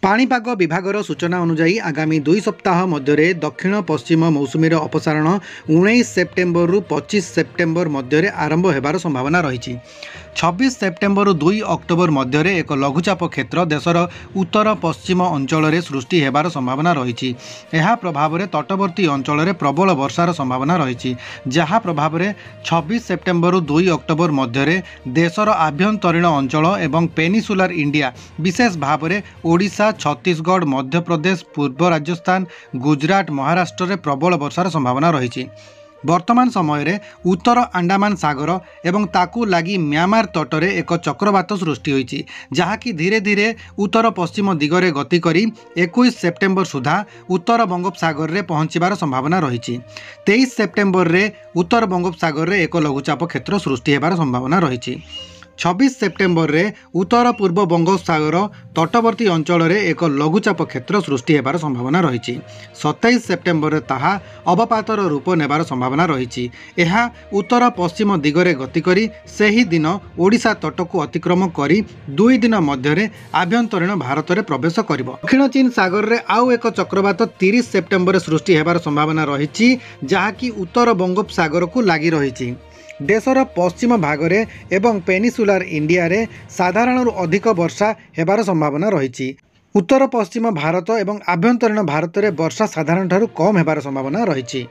पाणीपाग विभागर सूचना अनुजाई आगामी 2 सप्ताह मध्य दक्षिण पश्चिम मौसुमीर अपसारण 19 सेप्टेम्बर रु 25 सेप्टेम्बर मध्य आरंभ होबार संभावना रही। 26 सेप्टेम्बर रु 2 अक्टोबर मध्य एक लघुचाप क्षेत्र देशर उत्तर पश्चिम अंचल सृष्टि होबार संभावना रही। यह प्रभाव में तटवर्ती अंचल प्रबल वर्षार संभावना रही, जहाँ प्रभाव में 26 सेप्टेम्बर रु 2 अक्टोबर मध्य देशर आभ्यंतरीण अंचल एवं पेनिसुलार इंडिया विशेष भाव में ओडिशा, छत्तीसगढ़, मध्य प्रदेश, पूर्व राजस्थान, गुजरात, महाराष्ट्र में प्रबल वर्षार संभावना रही। वर्तमान समय रे उत्तर अंडमान सागर एवं ताकू लगी म्यांमार तटरे एक चक्रवात सृष्टि होईची, जहाँकि धीरे धीरे उत्तर पश्चिम दिगरे गति करी 21 सेप्टेम्बर सुधा उत्तर बंगोपसागर रे पहुँचबार संभावना रही। 23 सेप्टेम्बर रे उत्तर बंगोपसागर रे एक लघुचाप क्षेत्र सृष्टि होबार संभावना रही। 26 सेप्टेम्बर रे उत्तर पूर्व बंगोपसागर तटवर्ती अंचल रे एक लघुचाप क्षेत्र सृष्टि होबार संभावना रही। 27 सेप्टेम्बर रे ताहा अवपातर रूप नेबार संभावना रही। यह उत्तर पश्चिम दिगरे गति करी सही दिन ओडिशा तट को अतिक्रम करी 2 दिन मध्य आभ्यंतरीण भारत में प्रवेश करिबो। दक्षिण चीन सागर रे आउ एक चक्रवात 30 सेप्टेम्बर रे सृष्टि होबार संभावना रही, जहाँकि उत्तर बंगोपसागर को लगी रही। देशर पश्चिम भागरे एवं पेनिसुलार इंडिया रे साधारण अधिक वर्षा हेबार संभावना रही। उत्तर पश्चिम भारत एवं आभ्यंतरीण भारत में वर्षा साधारण ठारू कम हेबार संभावना रही।